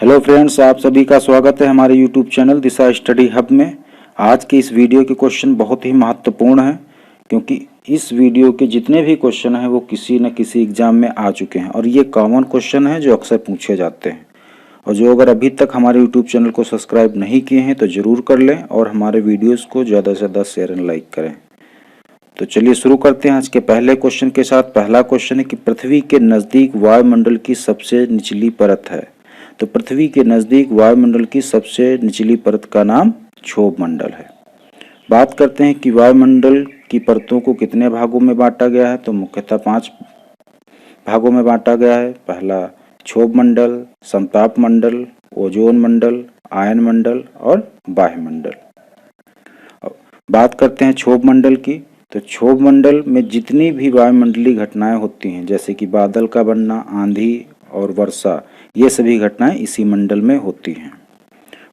Hello friends, आप सभी का स्वागत है हमारे यूट्यूब चैनल दिशा स्टडी हब में। आज के इस वीडियो के क्वेश्चन बहुत ही महत्वपूर्ण हैं, क्योंकि इस वीडियो के जितने भी क्वेश्चन हैं वो किसी न किसी एग्जाम में आ चुके हैं और ये कॉमन क्वेश्चन हैं जो अक्सर पूछे जाते हैं। और जो अगर अभी तक हमारे यूट्यूब चैनल को सब्सक्राइब नहीं किए हैं तो ज़रूर कर लें और हमारे वीडियोज़ को ज़्यादा से ज़्यादा शेयर एंड लाइक करें। तो चलिए शुरू करते हैं आज के पहले क्वेश्चन के साथ। पहला क्वेश्चन है कि पृथ्वी के नज़दीक वायुमंडल की सबसे निचली परत है। तो पृथ्वी के नज़दीक वायुमंडल की सबसे निचली परत का नाम क्षोभ मंडल है। बात करते हैं कि वायुमंडल की परतों को कितने भागों में बांटा गया है। तो मुख्यतः 5 भागों में बांटा गया है। पहला क्षोभ मंडल, समताप मंडल, ओजोन मंडल, आयन मंडल और वायुमंडल। बात करते हैं क्षोभ मंडल की। तो क्षोभ मंडल में जितनी भी वायुमंडलीय घटनाएं होती हैं, जैसे कि बादल का बनना, आंधी और वर्षा, ये सभी घटनाएं इसी मंडल में होती हैं।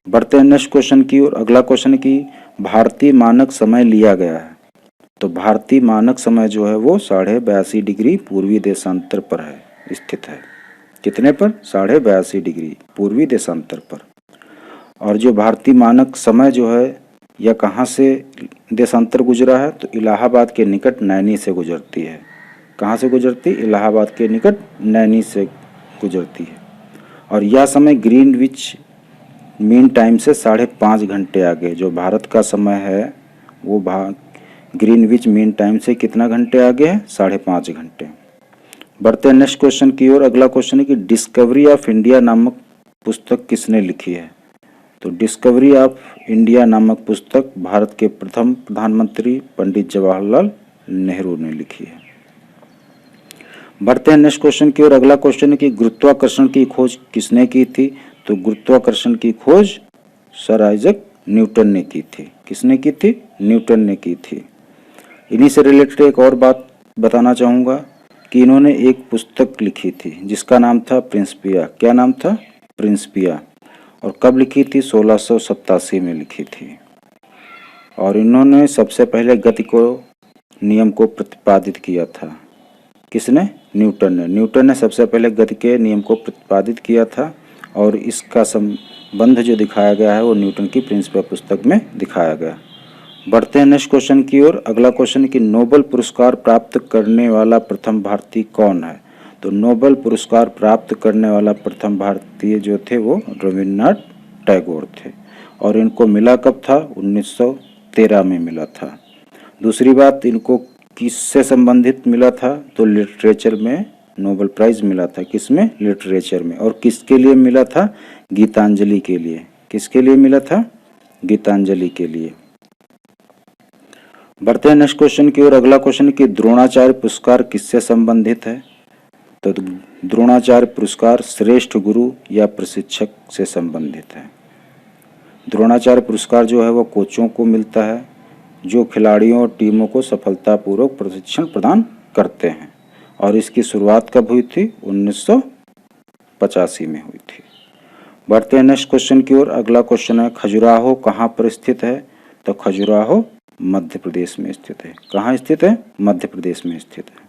बढ़ते हैं नेक्स्ट क्वेश्चन की ओर। अगला क्वेश्चन की भारतीय मानक समय लिया गया है। तो भारतीय मानक समय जो है वो 82.5 डिग्री पूर्वी देशांतर पर है, स्थित है। कितने पर? 82.5 डिग्री पूर्वी देशांतर पर। और जो भारतीय मानक समय जो है यह कहाँ से देशांतर गुजरा है? तो इलाहाबाद के निकट नैनी से गुजरती है। कहाँ से गुजरती? इलाहाबाद के निकट नैनी से गुजरती है। और यह समय ग्रीनविच मीन टाइम से 5.5 घंटे आगे। जो भारत का समय है वो ग्रीनविच मीन टाइम से कितना घंटे आगे है? 5.5 घंटे। बढ़ते हैं नेक्स्ट क्वेश्चन की ओर। अगला क्वेश्चन है कि डिस्कवरी ऑफ इंडिया नामक पुस्तक किसने लिखी है? तो डिस्कवरी ऑफ इंडिया नामक पुस्तक भारत के प्रथम प्रधानमंत्री पंडित जवाहरलाल नेहरू ने लिखी है। बढ़ते हैं नेक्स्ट क्वेश्चन की ओर। अगला क्वेश्चन है कि गुरुत्वाकर्षण की खोज किसने की थी? तो गुरुत्वाकर्षण की खोज सर आइजक न्यूटन ने की थी। किसने की थी? न्यूटन ने की थी। इन्हीं से रिलेटेड एक और बात बताना चाहूँगा कि इन्होंने एक पुस्तक लिखी थी जिसका नाम था प्रिंसिपिया। क्या नाम था? प्रिंसिपिया। और कब लिखी थी? 1687 में लिखी थी। और इन्होंने सबसे पहले गति को नियम को प्रतिपादित किया था। किसने? न्यूटन ने। न्यूटन ने सबसे पहले गति के नियम को प्रतिपादित किया था और इसका संबंध जो दिखाया गया है वो न्यूटन की प्रिंसिपल पुस्तक में दिखाया गया। बढ़ते हैं नेक्स्ट क्वेश्चन की ओर। अगला क्वेश्चन कि नोबेल पुरस्कार प्राप्त करने वाला प्रथम भारतीय कौन है? तो नोबेल पुरस्कार प्राप्त करने वाला प्रथम भारतीय जो थे वो रविन्द्रनाथ टैगोर थे। और इनको मिला कब था? 1913 में मिला था। दूसरी बात, इनको किससे संबंधित मिला था? तो लिटरेचर में नोबेल प्राइज मिला था। किसमें? लिटरेचर में। और किसके लिए मिला था? गीतांजलि के लिए। किसके लिए मिला था? गीतांजलि के लिए। बढ़ते हैं नेक्स्ट क्वेश्चन की ओर। अगला क्वेश्चन कि द्रोणाचार्य पुरस्कार किससे संबंधित है? तो द्रोणाचार्य पुरस्कार श्रेष्ठ गुरु या प्रशिक्षक से संबंधित है। द्रोणाचार्य पुरस्कार जो है वो कोचों को मिलता है जो खिलाड़ियों और टीमों को सफलतापूर्वक प्रशिक्षण प्रदान करते हैं। और इसकी शुरुआत कब हुई थी? 1985 में हुई थी। बढ़ते हैं नेक्स्ट क्वेश्चन की ओर। अगला क्वेश्चन है खजुराहो कहाँ पर स्थित है? तो खजुराहो मध्य प्रदेश में स्थित है। कहाँ स्थित है? मध्य प्रदेश में स्थित है।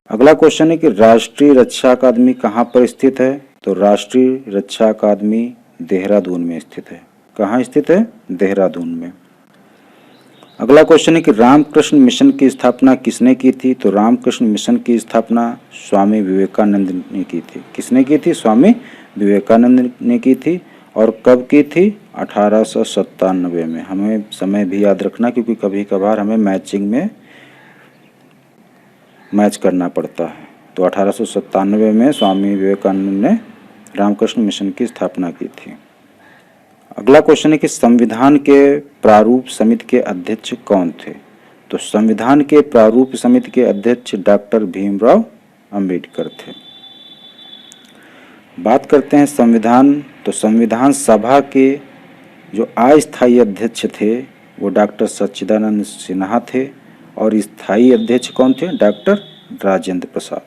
अगला क्वेश्चन है कि राष्ट्रीय रक्षा अकादमी कहाँ पर स्थित है? तो राष्ट्रीय रक्षा अकादमी देहरादून में स्थित है। कहाँ स्थित है? देहरादून में। अगला क्वेश्चन है कि रामकृष्ण मिशन की स्थापना किसने की थी? तो रामकृष्ण मिशन की स्थापना स्वामी विवेकानंद ने की थी। किसने की थी? स्वामी विवेकानंद ने की थी। और कब की थी? 1897 में। हमें समय भी याद रखना क्योंकि कभी कभार हमें मैचिंग में मैच करना पड़ता है। तो 1897 में स्वामी विवेकानंद ने रामकृष्ण मिशन की स्थापना की थी। अगला क्वेश्चन है कि संविधान के प्रारूप समिति के अध्यक्ष कौन थे? तो संविधान के प्रारूप समिति के अध्यक्ष डॉक्टर भीमराव अंबेडकर थे। बात करते हैं संविधान। तो संविधान सभा के जो अस्थायी अध्यक्ष थे वो डॉक्टर सच्चिदानंद सिन्हा थे और स्थायी अध्यक्ष कौन थे? डॉक्टर राजेंद्र प्रसाद।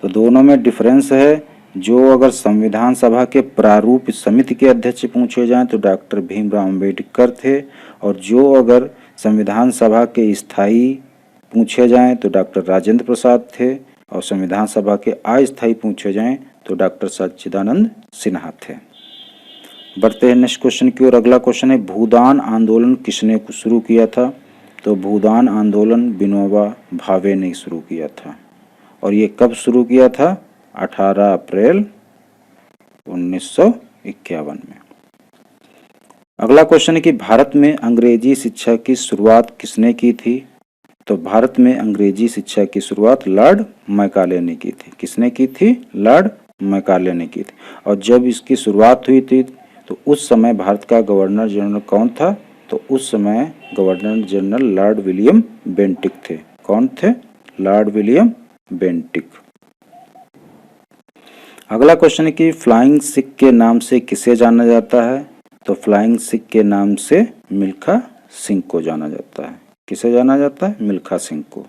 तो दोनों में डिफरेंस है। जो अगर संविधान सभा के प्रारूप समिति के अध्यक्ष पूछे जाएं तो डॉक्टर भीमराव अंबेडकर थे। और जो अगर संविधान सभा के स्थायी पूछे जाएं तो डॉक्टर राजेंद्र प्रसाद थे। और संविधान सभा के अस्थायी पूछे जाएं तो डॉक्टर सच्चिदानंद सिन्हा थे। बढ़ते हैं नेक्स्ट क्वेश्चन की ओर। अगला क्वेश्चन है भूदान आंदोलन किसने शुरू किया था? तो भूदान आंदोलन विनोबा भावे ने शुरू किया था। और ये कब शुरू किया था? 18 अप्रैल 1951 में। अगला क्वेश्चन है कि भारत में अंग्रेजी शिक्षा की शुरुआत किसने की थी? तो भारत में अंग्रेजी शिक्षा की शुरुआत लॉर्ड मैकाले ने की थी। किसने की थी? लॉर्ड मैकाले ने की थी। और जब इसकी शुरुआत हुई थी तो उस समय भारत का गवर्नर जनरल कौन था? तो उस समय governor general Lord William Bentinck थे। कौन थे? Lord William Bentinck. अगला क्वेश्चन है कि फ्लाइंग सिख के नाम से किसे जाना जाता है? तो फ्लाइंग सिख के नाम से मिल्खा सिंह को जाना जाता है। किसे जाना जाता है? मिल्खा सिंह को।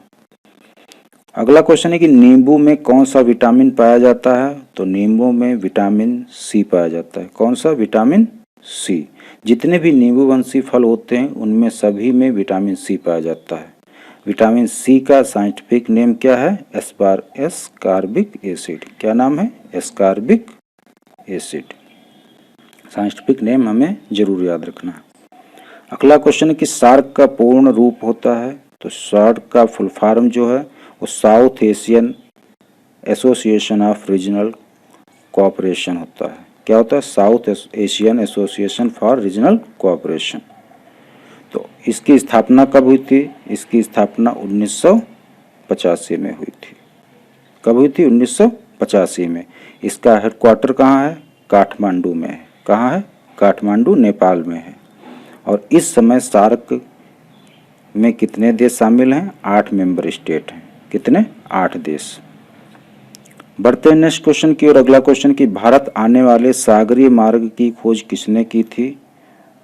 अगला क्वेश्चन है कि नींबू में कौन सा विटामिन पाया जाता है? तो नींबू में विटामिन सी पाया जाता है। कौन सा? Vitamin C. जितने भी नींबूवंशी फल होते हैं उनमें सभी में विटामिन सी पाया जाता है। विटामिन सी का साइंटिफिक नेम क्या है? Ascorbic acid. क्या नाम है? Ascorbic acid. साइंटिफिक नेम हमें जरूर याद रखना है। अगला क्वेश्चन है कि सार्क का पूर्ण रूप होता है? तो सार्क का फुल फॉर्म जो है वो south Asian association of regional cooperation होता है। क्या होता है? South Asian association for regional cooperation. तो इसकी स्थापना कब हुई थी? इसकी स्थापना 1985 में हुई थी। कब हुई थी? 1985 में। इसका हेडक्वार्टर कहाँ है? काठमांडू में है। कहाँ है? काठमांडू, नेपाल में है। और इस समय सार्क में कितने देश शामिल हैं? 8 मेंबर स्टेट हैं। कितने? 8 देश। बढ़ते हैं नेक्स्ट क्वेश्चन की ओर। अगला क्वेश्चन कि भारत आने वाले सागरीय मार्ग की खोज किसने की थी?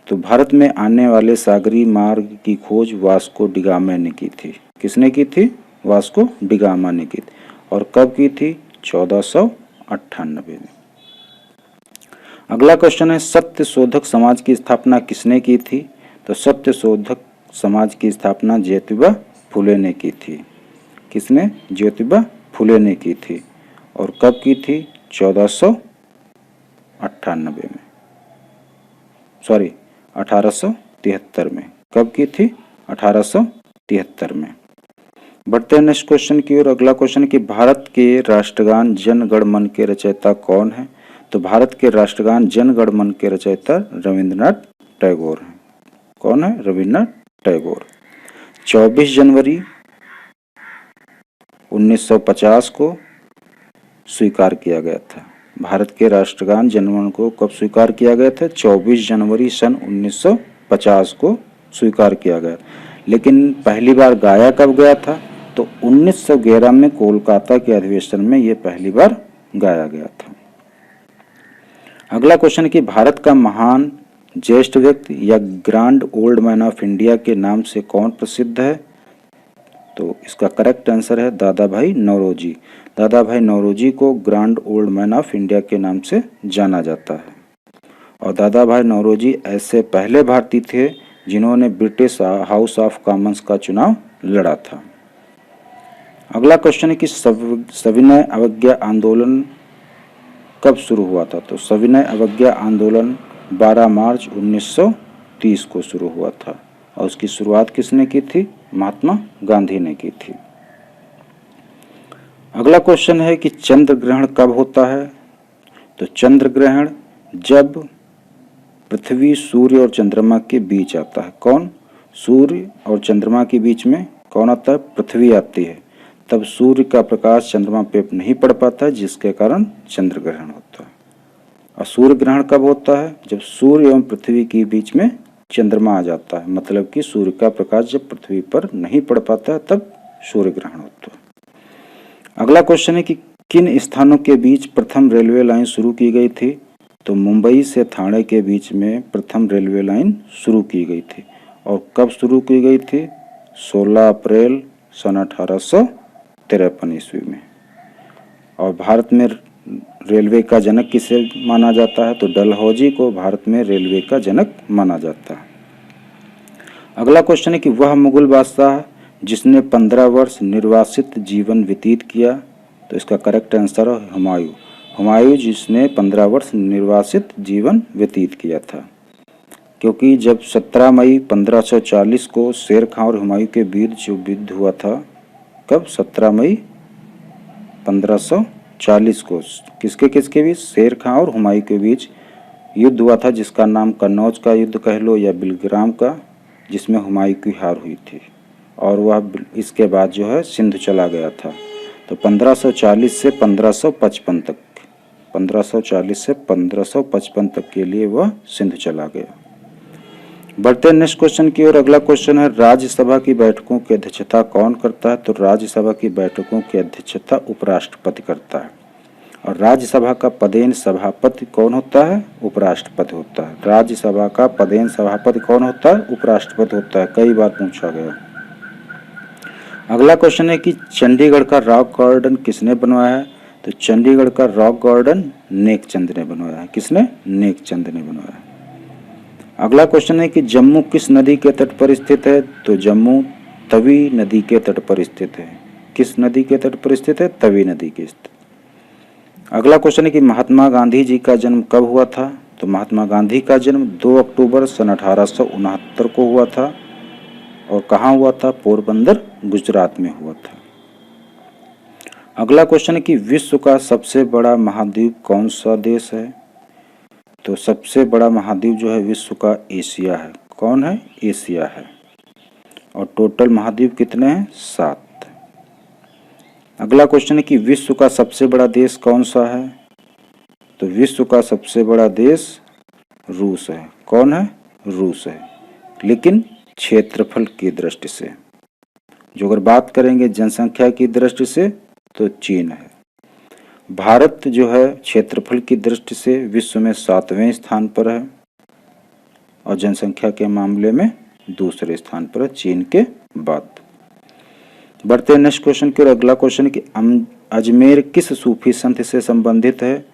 तो भारत में आने वाले सागरीय मार्ग की खोज वास्को डिगामा ने की थी। किसने की थी? वास्को डिगामा ने की थी। और कब की थी? 1498 में। अगला क्वेश्चन है सत्य शोधक समाज की स्थापना किसने की थी? तो सत्य शोधक समाज की स्थापना ज्योतिबा फुले ने की थी। किसने? ज्योतिबा फुले ने की थी। और कब की थी? 1498 में, सॉरी 1873 में। कब की थी? 1873 में। बढ़ते हैं नेक्स्ट क्वेश्चन की ओर। अगला क्वेश्चन कि भारत के राष्ट्रगान जन गण मन के रचयिता कौन है? तो भारत के राष्ट्रगान जन गण मन के रचयिता रविंद्रनाथ टैगोर हैं। कौन है? रविंद्रनाथ टैगोर। 24 जनवरी 1950 को स्वीकार किया गया था। भारत के राष्ट्रगान जनगण को कब स्वीकार किया गया था? 24 जनवरी सन 1950 को स्वीकार किया गया। लेकिन पहली बार गाया कब गया था? तो 1911 में कोलकाता के अधिवेशन में यह पहली बार गाया गया था। अगला क्वेश्चन कि भारत का महान ज्येष्ठ व्यक्ति या grand old man of India के नाम से कौन प्रसिद्ध है? तो इसका करेक्ट आंसर है दादा भाई नौरोजी। दादा भाई नौरोजी को grand old man of India के नाम से जाना जाता है। और दादा भाई नौरोजी ऐसे पहले भारतीय थे जिन्होंने ब्रिटिश हाउस ऑफ कॉमन्स का चुनाव लड़ा था। अगला क्वेश्चन है कि सविनय अवज्ञा आंदोलन कब शुरू हुआ था? तो सविनय अवज्ञा आंदोलन 12 मार्च 1930 को शुरू हुआ था। और उसकी शुरुआत किसने की थी? महात्मा गांधी ने की थी। अगला क्वेश्चन है कि चंद्र ग्रहण कब होता है? तो चंद्र ग्रहण जब पृथ्वी सूर्य और चंद्रमा के बीच आता है। कौन? सूर्य और चंद्रमा के बीच में कौन आता है? पृथ्वी आती है। तब सूर्य का प्रकाश चंद्रमा पे नहीं पड़ पाता जिसके कारण चंद्र ग्रहण होता है। और सूर्य ग्रहण कब होता है? जब सूर्य एवं पृथ्वी के बीच में चंद्रमा आ जाता है। मतलब कि सूर्य का प्रकाश जब पृथ्वी पर नहीं पड़ पाता है तब सूर्य ग्रहण होता है। अगला क्वेश्चन है कि किन स्थानों के बीच प्रथम रेलवे लाइन शुरू की गई थी? तो मुंबई से ठाणे के बीच में प्रथम रेलवे लाइन शुरू की गई थी। और कब शुरू की गई थी? 16 अप्रैल सन 1853 ईस्वी में। और भारत में रेलवे का जनक किसे माना जाता है? तो डलहौजी को भारत में रेलवे का जनक माना जाता है। अगला क्वेश्चन है कि वह मुगल बादशाह जिसने 15 वर्ष निर्वासित जीवन व्यतीत किया। तो इसका करेक्ट आंसर है हुमायूं। हुमायूं जिसने 15 वर्ष निर्वासित जीवन व्यतीत किया था। क्योंकि जब 17 मई 1540 को शेर खां और हुमायूं के बीच जो युद्ध हुआ था, कब 17 मई 1540 को किसके किसके बीच, शेर खां और हुमायूं के बीच युद्ध हुआ था, जिसका नाम कन्नौज का युद्ध कह लो या बिलग्राम का, जिसमें हुमायूं की हार हुई थी। और वह इसके बाद जो है सिंध चला गया था। तो 1540 से 1555 तक, 1540 से 1555 तक के लिए वह सिंध चला गया। बढ़ते हैं नेक्स्ट क्वेश्चन की ओर। अगला क्वेश्चन है, राज्यसभा की बैठकों की अध्यक्षता कौन करता है? तो राज्यसभा की बैठकों की अध्यक्षता उपराष्ट्रपति करता है। और राज्यसभा का पदेन सभापति कौन होता है? उपराष्ट्रपति होता है। राज्यसभा का पदेन सभापति कौन होता है? उपराष्ट्रपति होता है। कई बार पूछा गया। अगला क्वेश्चन है कि चंडीगढ़ का रॉक गार्डन किसने बनवाया है? तो चंडीगढ़ का रॉक गार्डन नेकचंद ने बनवाया है। किसने? नेकचंद ने बनवाया है। अगला क्वेश्चन है कि जम्मू किस नदी के तट पर स्थित है? तो जम्मू तवी नदी के तट पर स्थित है। किस नदी के तट पर स्थित है? तवी नदी के स्थित। अगला क्वेश्चन है कि महात्मा गांधी जी का जन्म कब हुआ था? तो महात्मा गांधी का जन्म 2 अक्टूबर सन 1869 को हुआ था। और कहाँ हुआ था? पोरबंदर, गुजरात में हुआ था। अगला क्वेश्चन है कि विश्व का सबसे बड़ा महाद्वीप कौन सा देश है? तो सबसे बड़ा महाद्वीप जो है विश्व का एशिया है। कौन है? एशिया है। और टोटल महाद्वीप कितने हैं? 7। अगला क्वेश्चन है कि विश्व का सबसे बड़ा देश कौन सा है? तो विश्व का सबसे बड़ा देश रूस है। कौन है? रूस है। लेकिन क्षेत्रफल की दृष्टि से, जो अगर बात करेंगे जनसंख्या की दृष्टि से, तो चीन है। भारत जो है क्षेत्रफल की दृष्टि से विश्व में 7वें स्थान पर है और जनसंख्या के मामले में दूसरे स्थान पर है, चीन के बाद। बढ़ते हैं नेक्स्ट क्वेश्चन की ओर। अगला क्वेश्चन है कि अजमेर किस सूफी संत से संबंधित है?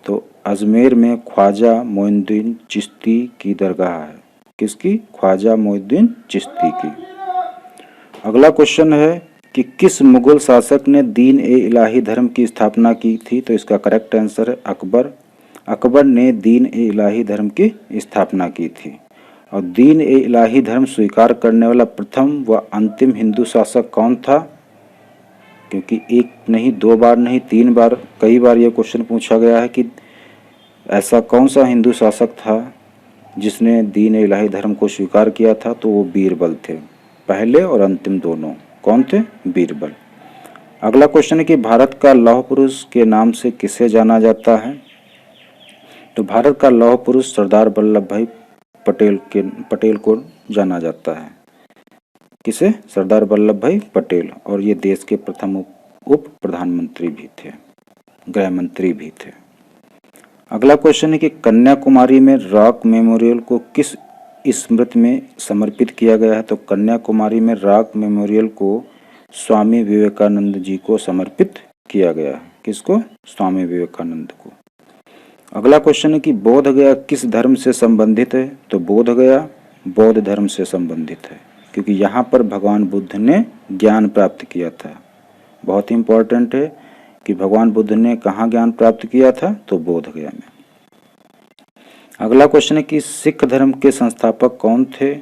तो अजमेर में ख्वाजा मोइनुद्दीन चिश्ती की दरगाह है। किसकी? ख्वाजा मोइनुद्दीन चिश्ती की। अगला क्वेश्चन है कि किस मुगल शासक ने दीन ए इलाही धर्म की स्थापना की थी? तो इसका करेक्ट आंसर है अकबर। अकबर ने दीन ए इलाही धर्म की स्थापना की थी। और दीन ए इलाही धर्म स्वीकार करने वाला प्रथम व अंतिम हिंदू शासक कौन था? क्योंकि एक नहीं, 2 बार नहीं, 3 बार, कई बार यह क्वेश्चन पूछा गया है कि ऐसा कौन सा हिंदू शासक था जिसने दीन ए इलाही धर्म को स्वीकार किया था? तो वो बीरबल थे। पहले और अंतिम दोनों कौन थे? बीरबल। अगला क्वेश्चन है कि भारत का लौह पुरुष के नाम से किसे जाना जाता है? तो भारत का लौह पुरुष सरदार वल्लभ भाई पटेल को जाना जाता है। किसे? सरदार वल्लभ भाई पटेल। और ये देश के प्रथम उप प्रधानमंत्री भी थे, गृह मंत्री भी थे। अगला क्वेश्चन है कि कन्याकुमारी में रॉक मेमोरियल को किस स्मृति में समर्पित किया गया है? तो कन्याकुमारी में रॉक मेमोरियल को स्वामी विवेकानंद जी को समर्पित किया गया है। किसको? स्वामी विवेकानंद को। अगला क्वेश्चन है कि बोध गया किस धर्म से संबंधित है? तो बोध गया बौद्ध धर्म से संबंधित है, क्योंकि यहाँ पर भगवान बुद्ध ने ज्ञान प्राप्त किया था। बहुत इंपॉर्टेंट है कि भगवान बुद्ध ने कहाँ ज्ञान प्राप्त किया था? तो बोध गया में। अगला क्वेश्चन है कि सिख धर्म के संस्थापक कौन थे?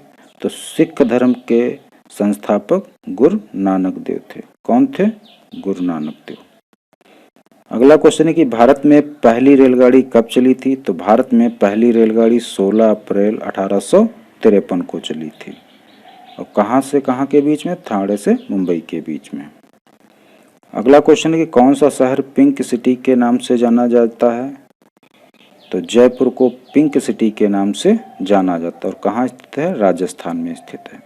तो सिख धर्म के संस्थापक गुरु नानक देव थे। कौन थे? गुरु नानक देव। अगला क्वेश्चन है कि भारत में पहली रेलगाड़ी कब चली थी? तो भारत में पहली रेलगाड़ी 16 अप्रैल 1853 को चली थी। और कहाँ से कहाँ के बीच में? ठाणे से मुंबई के बीच में। अगला क्वेश्चन है कि कौन सा शहर पिंक सिटी के नाम से जाना जाता है? तो जयपुर को पिंक सिटी के नाम से जाना जाता है। और कहाँ स्थित है? राजस्थान में स्थित है।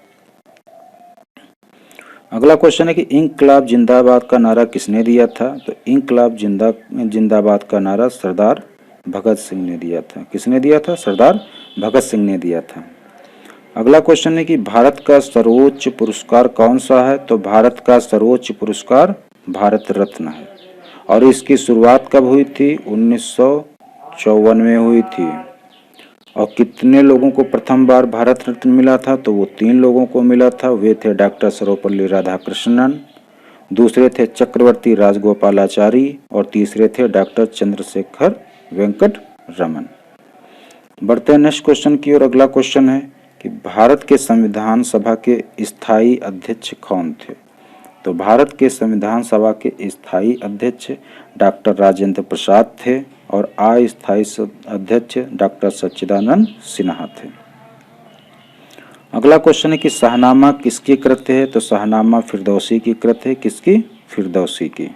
अगला क्वेश्चन है कि इंकलाब जिंदाबाद का नारा किसने दिया था? तो इंकलाब जिंदाबाद का नारा सरदार भगत सिंह ने दिया था। किसने दिया था? सरदार भगत सिंह ने दिया था। अगला क्वेश्चन है कि भारत का सर्वोच्च पुरस्कार कौन सा है? तो भारत का सर्वोच्च पुरस्कार भारत रत्न है। और इसकी शुरुआत कब हुई थी? 1954 में हुई थी। और कितने लोगों को प्रथम बार भारत रत्न मिला था? तो वो 3 लोगों को मिला था। वे थे डॉक्टर सर्वपल्ली राधाकृष्णन, दूसरे थे चक्रवर्ती राजगोपालाचारी और तीसरे थे डॉक्टर चंद्रशेखर वेंकट रमन। बढ़ते हैं नेक्स्ट क्वेश्चन की ओर। अगला क्वेश्चन है कि भारत के संविधान सभा के स्थायी अध्यक्ष कौन थे? तो भारत के संविधान सभा के स्थायी अध्यक्ष डॉक्टर राजेंद्र प्रसाद थे और अस्थायी अध्यक्ष डॉक्टर सच्चिदानंद सिन्हा थे। अगला क्वेश्चन है कि शाहनामा किसकी कृत है? तो शाहनामा फिरदौसी की कृत है। किसकी? फिरदौसी की।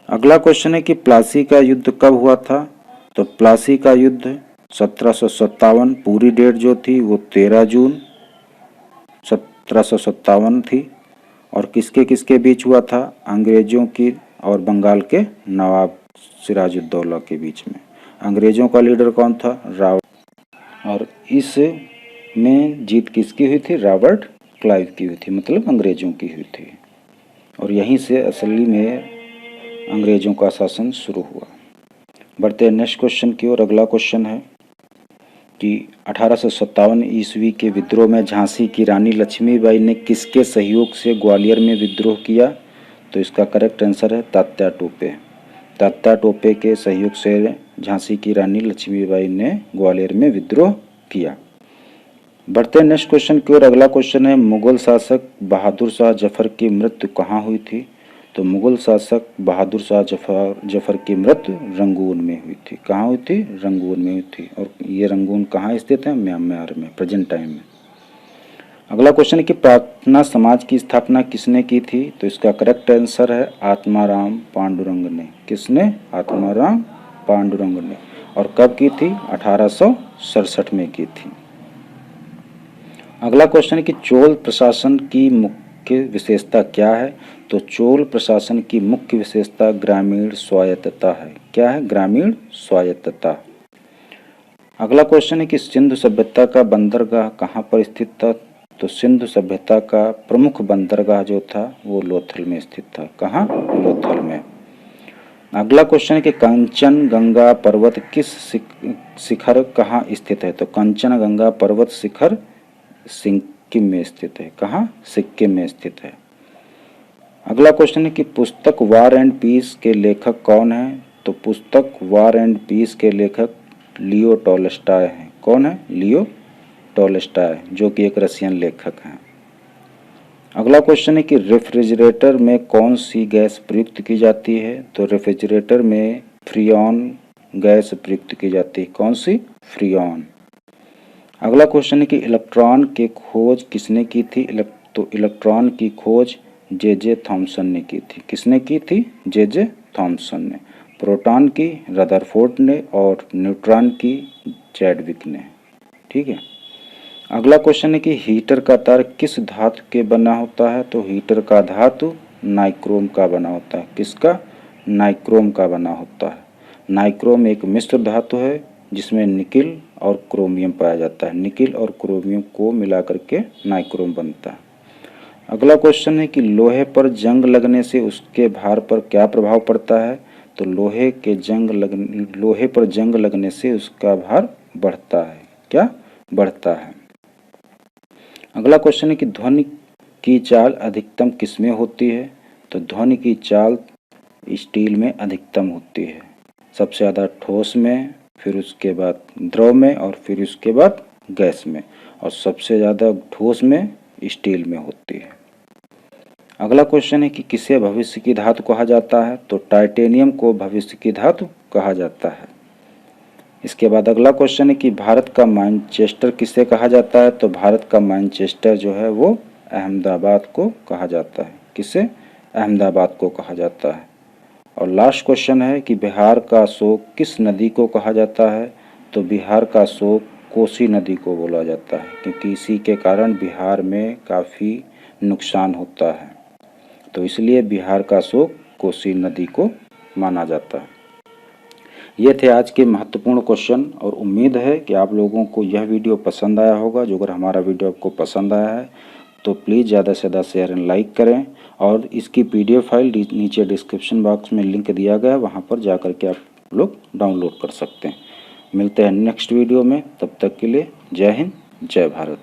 अगला क्वेश्चन है कि प्लासी का युद्ध कब हुआ था? तो प्लासी का युद्ध 1757, पूरी डेट जो थी वो 13 जून 1757 थी। और किसके किसके बीच हुआ था? अंग्रेजों की और बंगाल के नवाब सिराजुद्दौला के बीच में। अंग्रेजों का लीडर कौन था? रॉबर्ट। और इस में जीत किसकी हुई थी? रॉबर्ट क्लाइव की हुई थी, मतलब अंग्रेजों की हुई थी। और यहीं से असली में अंग्रेजों का शासन शुरू हुआ। बढ़ते हैं नेक्स्ट क्वेश्चन की ओर। अगला क्वेश्चन है कि 1857 ईस्वी के विद्रोह में झांसी की रानी लक्ष्मीबाई ने किसके सहयोग से ग्वालियर में विद्रोह किया? तो इसका करेक्ट आंसर है तात्या टोपे। तात्या टोपे के सहयोग से झांसी की रानी लक्ष्मीबाई ने ग्वालियर में विद्रोह किया। बढ़ते हैं नेक्स्ट क्वेश्चन की ओर। अगला क्वेश्चन है मुगल शासक बहादुर शाह जफर की मृत्यु कहाँ हुई थी? तो मुगल शासक बहादुर शाह जफर की मृत्यु रंगून में हुई थी। कहाँ हुई थी? रंगून में हुई थी। और ये रंगून कहाँ स्थित है? म्यांमार में, प्रेजेंट टाइम में। अगला क्वेश्चन है कि प्रार्थना समाज की स्थापना किसने की थी? तो इसका करेक्ट आंसर है आत्माराम पांडुरंग ने। किसने? आत्माराम पांडुरंग ने। और कब की थी? 1867 में की थी। अगला क्वेश्चन है कि चोल प्रशासन की मुख्य विशेषता क्या है? तो चोल प्रशासन की मुख्य विशेषता ग्रामीण स्वायत्तता है। क्या है? ग्रामीण स्वायत्तता। अगला क्वेश्चन है कि सिंधु सभ्यता का बंदरगाह कहाँ पर स्थित था? तो सिंधु सभ्यता का प्रमुख बंदरगाह जो था वो लोथल में स्थित था। कहाँ? लोथल में। अगला क्वेश्चन है कि कंचनजंगा पर्वत किस शिखर कहाँ स्थित है? तो कंचनजंगा पर्वत शिखर सिक्किम में स्थित है। कहाँ? सिक्किम में स्थित है। अगला क्वेश्चन है कि पुस्तक वार एंड पीस के लेखक कौन है? तो पुस्तक वार एंड पीस के लेखक लियो टॉलस्टॉय हैं। कौन है? लियो टॉलस्टॉय, जो कि एक रशियन लेखक हैं। अगला क्वेश्चन है कि रेफ्रिजरेटर में कौन सी गैस प्रयुक्त की जाती है? तो रेफ्रिजरेटर में फ्रीऑन गैस प्रयुक्त की जाती है। कौन सी? फ्रीऑन। अगला क्वेश्चन है कि इलेक्ट्रॉन की खोज किसने की थी? तो इलेक्ट्रॉन की खोज जे थॉमसन ने की थी। किसने की थी? जे थॉमसन ने। प्रोटॉन की रदरफोर्ड ने और न्यूट्रॉन की चैडविक ने। ठीक है। अगला क्वेश्चन है कि हीटर का तार किस धातु के बना होता है? तो हीटर का धातु नाइक्रोम का बना होता है। किसका? नाइक्रोम का बना होता है। नाइक्रोम एक मिश्र धातु है जिसमें निकिल और क्रोमियम पाया जाता है। निकिल और क्रोमियम को मिला करके नाइक्रोम बनता है। अगला क्वेश्चन है कि लोहे पर जंग लगने से उसके भार पर क्या प्रभाव पड़ता है? तो लोहे पर जंग लगने से उसका भार बढ़ता है। क्या? बढ़ता है। अगला क्वेश्चन है कि ध्वनि की चाल अधिकतम किसमें होती है? तो ध्वनि की चाल स्टील में अधिकतम होती है। सबसे ज़्यादा ठोस में, फिर उसके बाद द्रव में और फिर उसके बाद गैस में, और सबसे ज़्यादा ठोस में स्टील में होती है। अगला क्वेश्चन है कि किसे भविष्य की धातु कहा जाता है? तो टाइटेनियम को भविष्य की धातु कहा जाता है। इसके बाद अगला क्वेश्चन है कि भारत का मैनचेस्टर किसे कहा जाता है? तो भारत का मैनचेस्टर जो है वो अहमदाबाद को कहा जाता है। किसे? अहमदाबाद को कहा जाता है। और लास्ट क्वेश्चन है कि बिहार का शोक किस नदी को कहा जाता है? तो बिहार का शोक कोसी नदी को बोला जाता है, क्योंकि इसी के कारण बिहार में काफ़ी नुकसान होता है, तो इसलिए बिहार का शोक कोसी नदी को माना जाता है। ये थे आज के महत्वपूर्ण क्वेश्चन, और उम्मीद है कि आप लोगों को यह वीडियो पसंद आया होगा। जो अगर हमारा वीडियो आपको पसंद आया है तो प्लीज़ ज़्यादा से ज़्यादा शेयर एंड लाइक करें, और इसकी PDF फाइल नीचे डिस्क्रिप्शन बॉक्स में लिंक दिया गया है, वहाँ पर जा कर के आप लोग डाउनलोड कर सकते हैं। मिलते हैं नेक्स्ट वीडियो में, तब तक के लिए जय हिंद, जय भारत।